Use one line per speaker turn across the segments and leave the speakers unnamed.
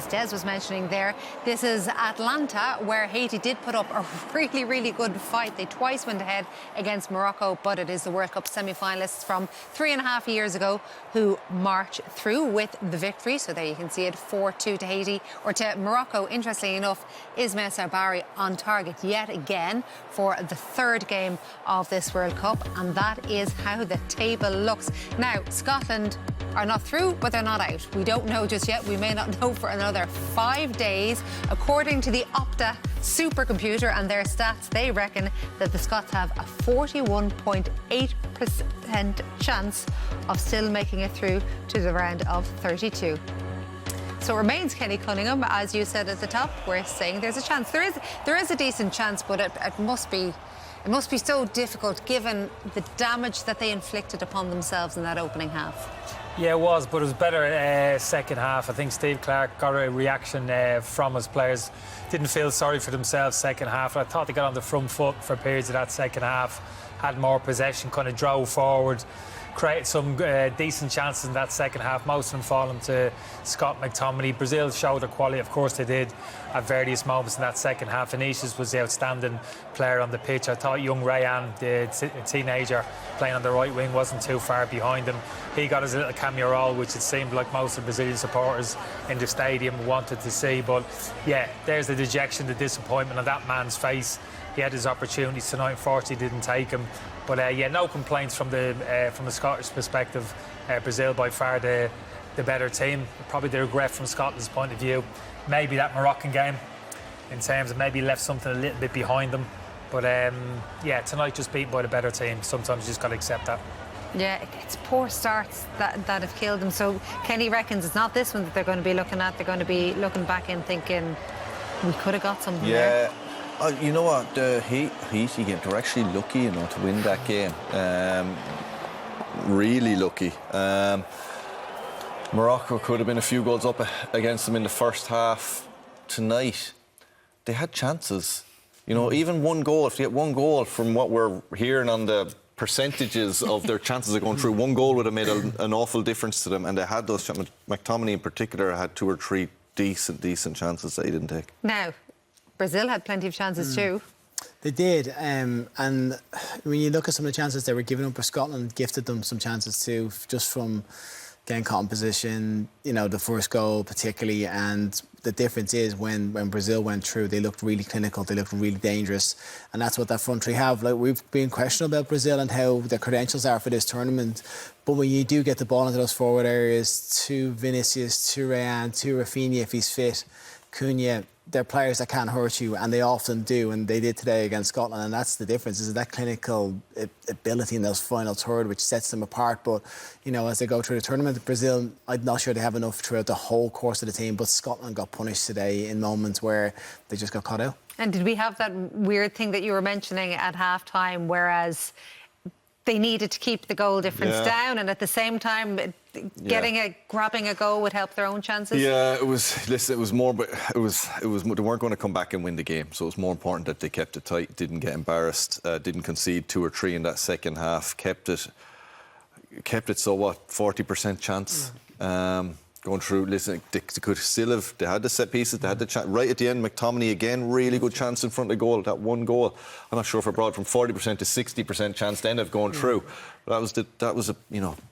Des was mentioning there, this is Atlanta, where Haiti did put up a really, really good fight. They twice went ahead against Morocco, but it is the World Cup semi-finalists from 3.5 years ago who march through with the victory. So there you can see it, 4-2 to Haiti, or to Morocco. Interestingly enough, Ismail Sabari on target yet again for the third game of this World Cup, and that is how the table looks. Now, Scotland are not through, but they're not out. We don't know just yet. We may not know for another 5 days. According to the Opta supercomputer and their stats, they reckon that the Scots have a 41.8% chance of still making it through to the round of 32. So it remains Kenny Cunningham, as you said at the top. We're saying there's a chance. There is a decent chance, but it must be so difficult given the damage that they inflicted upon themselves in that opening half.
Yeah, it was, but it was better second half. I think Steve Clarke got a reaction from his players. Didn't feel sorry for themselves second half. I thought they got on the front foot for periods of that second half. Had more possession, kind of drove forward, created some decent chances in that second half. Most of them falling to Scott McTominay. Brazil showed their quality, of course they did, at various moments in that second half. Vinicius was the outstanding player on the pitch. I thought young Rayan, the teenager playing on the right wing, wasn't too far behind him. He got his little cameo role, which it seemed like most of the Brazilian supporters in the stadium wanted to see. But yeah, there's the dejection, the disappointment on that man's face. He had his opportunities tonight, unfortunately didn't take him. But yeah, no complaints from the Scottish perspective. Brazil by far the better team. Probably the regret from Scotland's point of view, maybe that Moroccan game, in terms of maybe left something a little bit behind them. But yeah, tonight just beaten by the better team. Sometimes you just got to accept that.
Yeah, it's poor starts that have killed them. So Kenny reckons it's not this one that they're going to be looking at. They're going to be looking back and thinking, we could have got something there.
You know what, the Haiti game, they're actually lucky, you know, to win that game. Really lucky. Morocco could have been a few goals up against them in the first half. Tonight, they had chances. You know, even one goal, if they get one goal from what we're hearing on the percentages of their chances of going through, one goal would have made an awful difference to them. And they had those chances. McTominay in particular had 2 or 3 decent chances that he didn't take.
Now, Brazil had plenty of chances too.
They did, and when you look at some of the chances they were giving up, Scotland gifted them some chances too, just from getting caught in position, you know, the first goal particularly. And the difference is when Brazil went through, they looked really clinical, they looked really dangerous, and that's what that front three have. Like, we've been questioning about Brazil and how their credentials are for this tournament, but when you do get the ball into those forward areas, to Vinicius, to Rayan, to Rafinha if he's fit, Cunha, they're players that can hurt you, and they often do, and they did today against Scotland. And that's the difference, is that clinical ability in those final third which sets them apart. But, you know, as they go through the tournament, Brazil, I'm not sure they have enough throughout the whole course of the team, but Scotland got punished today in moments where they just got caught out.
And did we have that weird thing that you were mentioning at half-time, whereas they needed to keep the goal difference down, and at the same time grabbing a goal would help their own chances?
Yeah, it was. Listen, it was more, but it was. They weren't going to come back and win the game, so it was more important that they kept it tight, didn't get embarrassed, didn't concede 2 or 3 in that second half, kept it. So what? 40% chance. Going through, listen, they could still have. They had the set pieces. They had the chance right at the end. McTominay again, really good chance in front of the goal. That one goal, I'm not sure if it brought from 40% to 60% chance then of going through. But that was a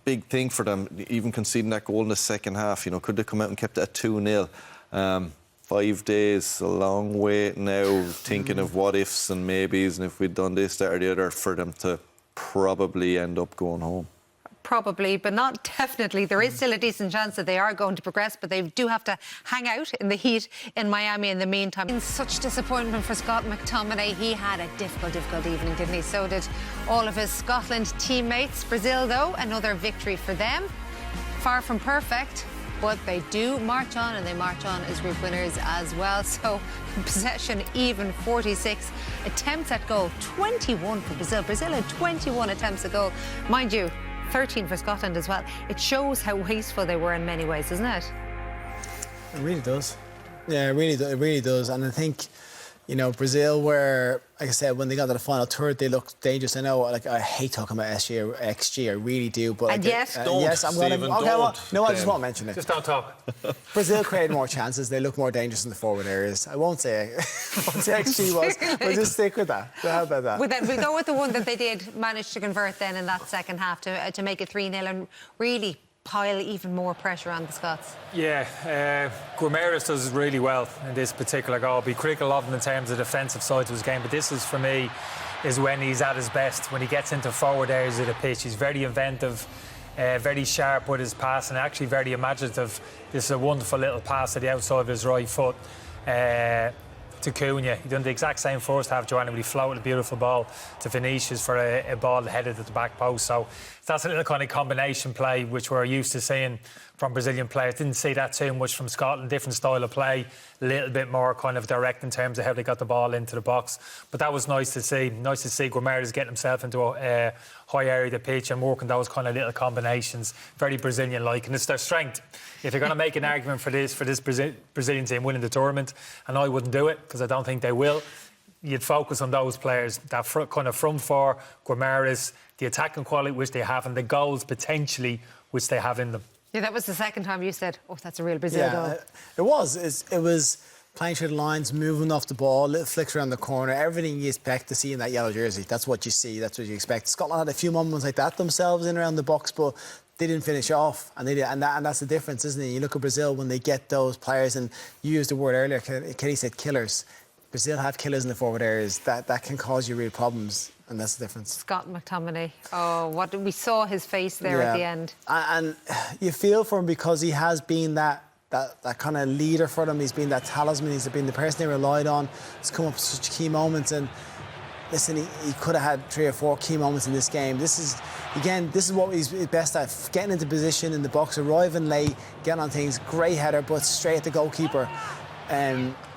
big thing for them. Even conceding that goal in the second half, could they come out and kept it at 2-0? 5 days, a long wait now, thinking of what ifs and maybes, and if we'd done this, that, or the other, for them to probably end up going home.
Probably, but not definitely. There is still a decent chance that they are going to progress, but they do have to hang out in the heat in Miami in the meantime. In such disappointment for Scott McTominay. He had a difficult evening, didn't he? So did all of his Scotland teammates. Brazil, though, another victory for them. Far from perfect, but they do march on, and they march on as group winners as well. So possession even, 46 attempts at goal, 21 for Brazil. Brazil had 21 attempts at goal. Mind you, 13 for Scotland as well. It shows how wasteful they were in many ways, doesn't it?
It really does. Yeah, it really does. And I think, You know, Brazil were, like I said, when they got to the final third, they looked dangerous. I know, like, I hate talking about SG or XG, I really do. But
and
like,
yes,
don't,
I'm going to. Okay, well, no, I just
Ben.
won't mention it.
Just don't talk.
Brazil created more chances. They look more dangerous in the forward areas. I won't say what the XG was, but just stick with that. So how about that?
Well, then we'll go with the one that they did manage to convert then in that second half to make it 3-0 and really pile even more pressure on the Scots.
Yeah, Guimaraes does really well in this particular goal. I'll be critical of him in terms of defensive side of his game, but this is, for me, is when he's at his best, when he gets into forward areas of the pitch. He's very inventive, very sharp with his pass, and actually very imaginative. This is a wonderful little pass to the outside of his right foot to Cunha. He done the exact same first half, Joanna, when he floated a beautiful ball to Vinicius for a ball headed at the back post. So that's a little kind of combination play which we're used to seeing from Brazilian players. Didn't see that too much from Scotland. Different style of play, a little bit more kind of direct in terms of how they got the ball into the box. But that was nice to see. Nice to see Guimaraes getting himself into a high area of the pitch and working those kind of little combinations. Very Brazilian-like, and it's their strength. If you're going to make an argument for this Brazilian team winning the tournament, and I wouldn't do it because I don't think they will, you'd focus on those players, that kind of front four, Guimaraes, the attacking quality which they have, and the goals potentially which they have in them.
Yeah, that was the second time you said, oh, that's a real Brazil goal.
It was playing through the lines, moving off the ball, little flicks around the corner, everything you expect to see in that yellow jersey. That's what you see, that's what you expect. Scotland had a few moments like that themselves in around the box, but they didn't finish off, and that's the difference, isn't it? You look at Brazil when they get those players, and you used the word earlier, Kenny said killers. Brazil have killers in the forward areas. That can cause you real problems, and that's the difference.
Scott McTominay. Oh, what we saw his face there at the end.
And you feel for him because he has been that kind of leader for them. He's been that talisman. He's been the person they relied on. He's come up with such key moments, and listen, he could have had 3 or 4 key moments in this game. This is what he's best at, getting into position in the box, arriving late, getting on things. Great header, but straight at the goalkeeper.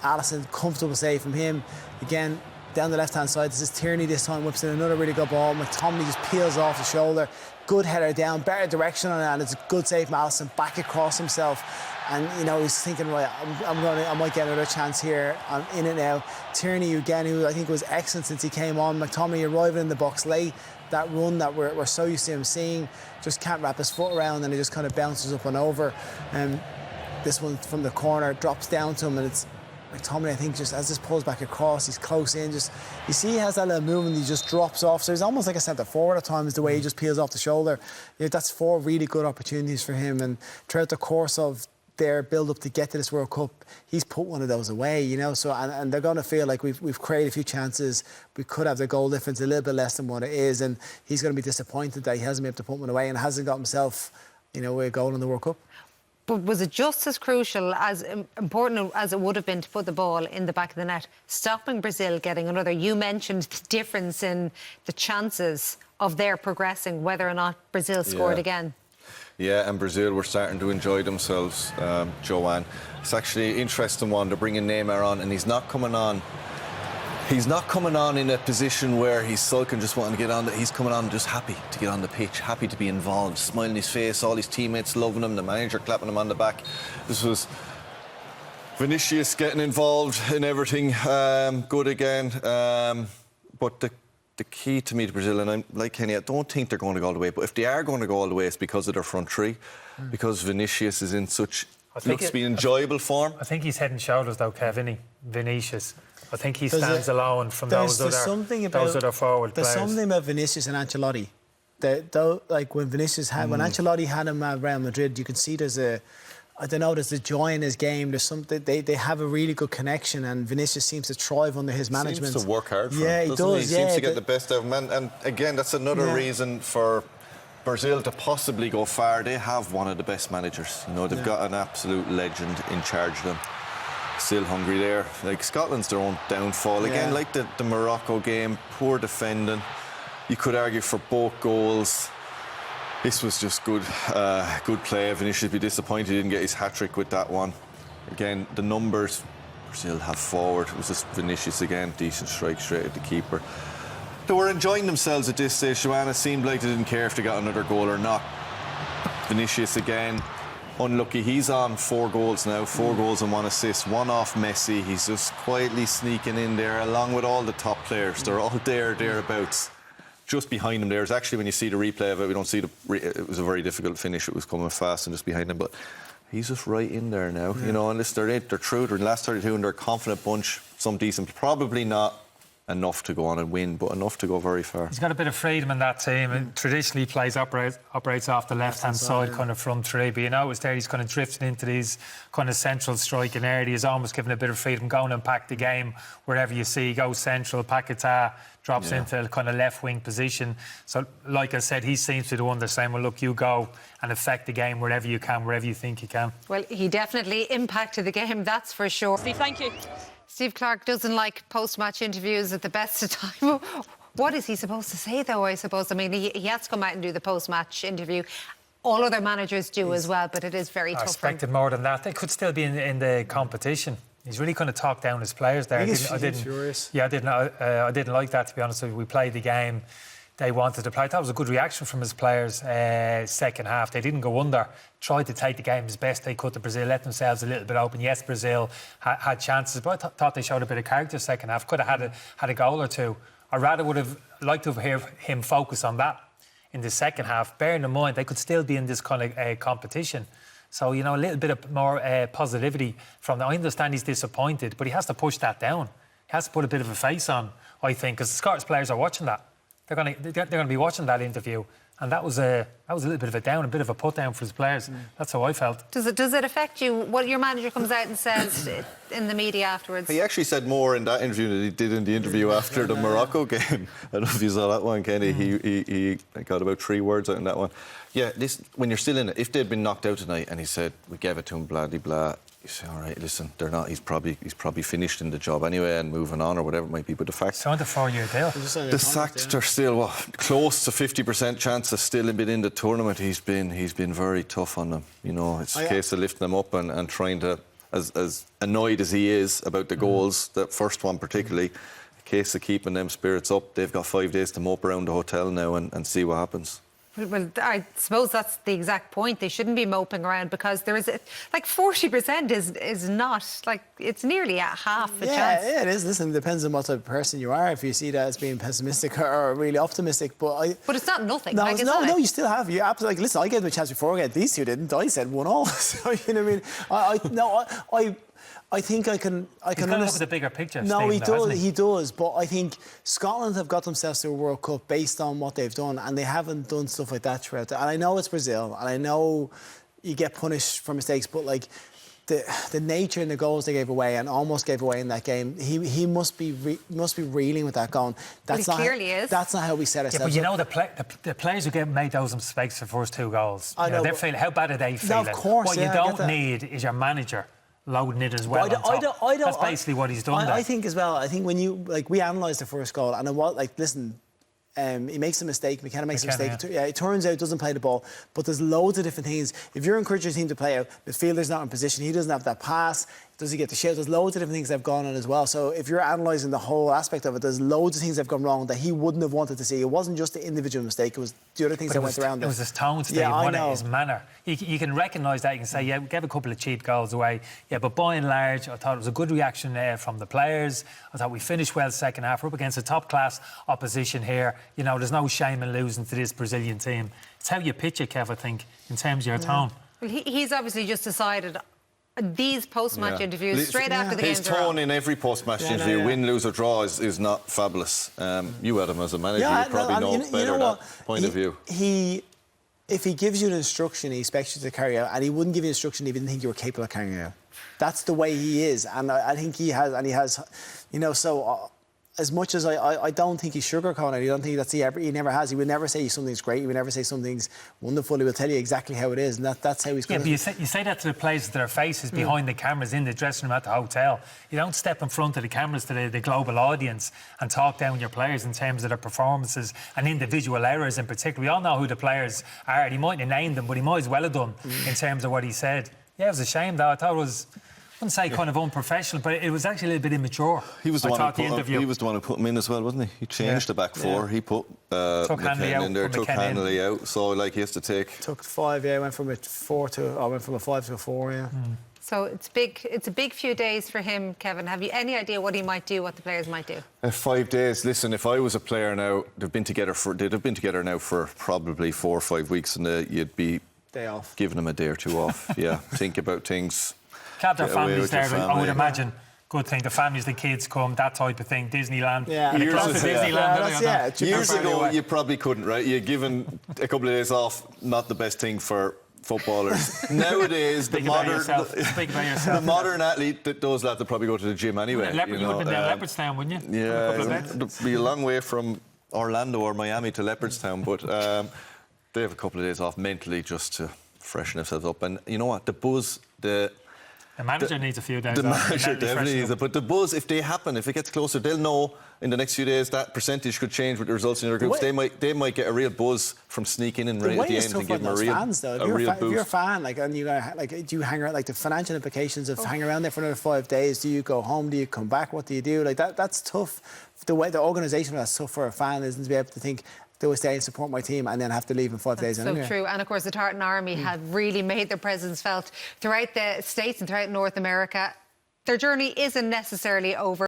Allison, comfortable save from him. Again, down the left-hand side, this is Tierney this time, whips in another really good ball. McTominay just peels off the shoulder. Good header down, better direction on it, and it's a good save from Allison, back across himself. And, you know, he's thinking, right, I might get another chance here. I'm in it now. Tierney, again, who I think was excellent since he came on. McTominay arriving in the box late. That run that we're so used to him seeing, just can't wrap his foot around, and he just kind of bounces up and over. This one from the corner drops down to him, and it's McTominay, I think, just as this pulls back across, he's close in. Just you see, he has that little movement. He just drops off. So he's almost like a centre forward at times. The way he just peels off the shoulder. That's 4 really good opportunities for him. And throughout the course of their build-up to get to this World Cup, he's put one of those away. You know, so and they're going to feel like we've created a few chances. We could have the goal difference a little bit less than what it is, and he's going to be disappointed that he hasn't been able to put one away and hasn't got himself, you know, a goal in the World Cup.
But was it just as crucial, as important as it would have been to put the ball in the back of the net, stopping Brazil getting another? You mentioned the difference in the chances of their progressing, whether or not Brazil scored again.
Yeah, and Brazil were starting to enjoy themselves, Joanne. It's actually an interesting one. They're bringing Neymar on, and he's not coming on. He's not coming on in a position where he's sulking, just wanting to get on. He's coming on just happy to get on the pitch, happy to be involved, smiling his face, all his teammates loving him, the manager clapping him on the back. This was Vinicius getting involved in everything, good again. But the key to me to Brazil, and I'm like Kenny, I don't think they're going to go all the way, but if they are going to go all the way, it's because of their front three, because Vinicius is in such, looks to be enjoyable form.
I think he's head and shoulders though, Vinicius. I think he stands alone from those other forward players.
There's something about Vinicius and Ancelotti. Like when Vinicius had, when Ancelotti had him at Real Madrid, you can see there's a joy in his game. There's something, they have a really good connection, and Vinicius seems to thrive under his management.
Seems to work hard for him.
Yeah, he does.
He seems to get the best out of him. And again, that's another reason for Brazil to possibly go far. They have one of the best managers. You know, they've got an absolute legend in charge of them. Still hungry there. Like Scotland's their own downfall. Again, like the Morocco game, poor defending. You could argue for both goals. This was just good play. Vinicius would be disappointed he didn't get his hat-trick with that one. Again, the numbers Brazil have forward. It was just Vinicius again, decent strike straight at the keeper. They were enjoying themselves at this stage. Joanna seemed like they didn't care if they got another goal or not. Vinicius again, unlucky. He's on 4 goals now, 4 goals and 1 assist, 1 off Messi. He's just quietly sneaking in there along with all the top players. They're all thereabouts. Just behind him there's actually, when you see the replay of it, we don't see it was a very difficult finish. It was coming fast and just behind him, but he's just right in there now. You know, unless they're true, they're in the last 32 and they're a confident bunch, some decent, probably not enough to go on and win, but enough to go very far.
He's got a bit of freedom in that team, and traditionally operates off the left-hand side, kind of front three. But you know, it's there he's kind of drifting into these kind of central striking areas, almost giving a bit of freedom, going and pack the game wherever you see. He goes central, Paquetá drops into a kind of left wing position. So, like I said, he seems to be the one that's saying, well, look, you go and affect the game wherever you can, wherever you think you can.
Well, he definitely impacted the game, that's for sure.
Steve, thank you.
Steve Clarke doesn't like post-match interviews at the best of time. What is he supposed to say, though, I suppose? I mean, he has to come out and do the post-match interview. All other managers do as well, but it is very tough. I
expected more than that. They could still be in the competition. He's really kind of talked down his players there. I didn't like that, to be honest with you. We played the game they wanted to play. I thought it was a good reaction from his players second half. They didn't go under, tried to take the game as best they could to Brazil, let themselves a little bit open. Yes, Brazil had chances, but I thought they showed a bit of character second half. Could have had a goal or two. I rather would have liked to hear him focus on that in the second half, bearing in mind they could still be in this kind of competition. So, you know, a little bit of more positivity from them. I understand he's disappointed, but he has to push that down. He has to put a bit of a face on, I think, because the Scottish players are watching that. They're going to be watching that interview, and that was a little bit of a down, a bit of a put down for his players. That's how I felt.
Does it affect you? What your manager comes out and says in the media afterwards?
He actually said more in that interview than he did in the interview after the Morocco game. I don't know if you saw that one, Kenny. He got about 3 words out in that one. Yeah, when you're still in it, if they'd been knocked out tonight and he said we gave it to him, blah blah blah. You say, all right, listen, they're not. He's probably finished in the job anyway and moving on or whatever it might be. But the fact,
so on the 4-year deal,
the fact they're still close to 50% chance of still being in the tournament. He's been very tough on them. You know, it's a case of lifting them up and trying to, as annoyed as he is about the goals, that first one particularly, a case of keeping them spirits up. They've got 5 days to mope around the hotel now and see what happens.
Well, I suppose that's the exact point. They shouldn't be moping around because there is, like, 40% is not, like, it's nearly at half a chance.
Yeah, it is. Listen, it depends on what type of person you are. If you see that as being pessimistic or really optimistic, but
it's not nothing.
No,
like,
no, you still have. You absolutely. Like, listen, I gave them a chance before. These two didn't. I said 1-1. So you know what I mean. I think I can.
He's got to look at the bigger picture.
No,
Stephen,
he does. But I think Scotland have got themselves to a World Cup based on what they've done, and they haven't done stuff like that throughout. And I know it's Brazil, and I know you get punished for mistakes, but like the nature and the goals they gave away and almost gave away in that game, he must be reeling with that going. That's
well, he clearly is.
That's not how we set ourselves.
But you know the players who made those mistakes for the first 2 goals.
I know.
They're feeling. How bad are they feeling?
No, of course.
What you don't need is your manager loading it as well. That's basically what he's done there.
I think as well. I think when we analysed the first goal, and listen, he makes a mistake. McKenna makes a mistake. Yeah, it turns out doesn't play the ball. But there's loads of different things. If you're encouraging your team to play out, midfielder's not in position. He doesn't have that pass. Does he get the shout? There's loads of different things that have gone on as well. So if you're analysing the whole aspect of it, there's loads of things that have gone wrong that he wouldn't have wanted to see. It wasn't just the individual mistake. It was the other things that went around it.
It was his tone, Steve, his manner. You can recognise that. You can say, yeah, we gave a couple of cheap goals away. Yeah, but by and large, I thought it was a good reaction from the players. I thought we finished well second half. We're up against a top-class opposition here. You know, there's no shame in losing to this Brazilian team. It's how you pitch it, Kev, I think, in terms of your tone.
Well, he's obviously just decided these post-match interviews straight after the games.
His tone in every post-match interview, win, lose or draw, is not fabulous. You had him as a manager, you probably know better that point of view.
If he gives you an instruction, he expects you to carry out, and he wouldn't give you an instruction if he didn't think you were capable of carrying it out. That's the way he is, and I think he has, you know, so... as much as I don't think he's sugarcoating it, I don't think he never has. He would never say something's great. He would never say something's wonderful. He will tell you exactly how it is, and that's how he's going to...
Yeah, but you say that to the players with their faces behind the cameras in the dressing room at the hotel. You don't step in front of the cameras to the global audience and talk down your players in terms of their performances and individual errors in particular. We all know who the players are. He mightn't have named them, but he might as well have done in terms of what he said. Yeah, it was a shame, though. I thought it was wouldn't say kind of unprofessional, but it was actually a little bit immature.
He was the
I
one.
thought the interview.
He was the one who put him in as well, wasn't he? He changed the back four. He put McKenna in there, took Hanley out. So like he has to take.
Took 5. Yeah, went from a 4 to. I went from a 5 to a 4. Yeah.
So it's big. It's a big few days for him, Kevin. Have you any idea what he might do? What the players might do?
5 days. Listen, if I was a player now, they'd have been together now for probably 4 or 5 weeks, and you'd be
Day off.
giving them a day or two off. Yeah, think about things.
Can't their
Get away
families
with your
there? I would
family.
imagine. Good thing. The families, the kids come, that type of thing. Disneyland.
Yeah.
Are you close to Disneyland?
Years ago, you probably couldn't, right? You're given a couple of days off, not the best thing for footballers. Nowadays, the modern athlete, those lads would probably go to the gym anyway.
You would have been down Leopardstown, wouldn't you?
Yeah, it'd be a long way from Orlando or Miami to Leopardstown, but they have a couple of days off mentally just to freshen themselves up. And you know what? The buzz, the
manager needs a few days
the
off.
manager definitely needs it. But the buzz, if it gets closer, they'll know in the next few days that percentage could change with the results in their groups. They might get a real buzz from sneaking in right at the end and give them a real
fans, though.
a real boost.
If you're a fan, and you do you hang around? Like the financial implications of hanging around there for another 5 days. Do you go home? Do you come back? What do you do? Like that's tough. The organisation that's tough for a fan isn't to be able to think, they will stay and support my team and then have to leave in 5 days anyway.
So true. And of course, the Tartan Army have really made their presence felt throughout the States and throughout North America. Their journey isn't necessarily over.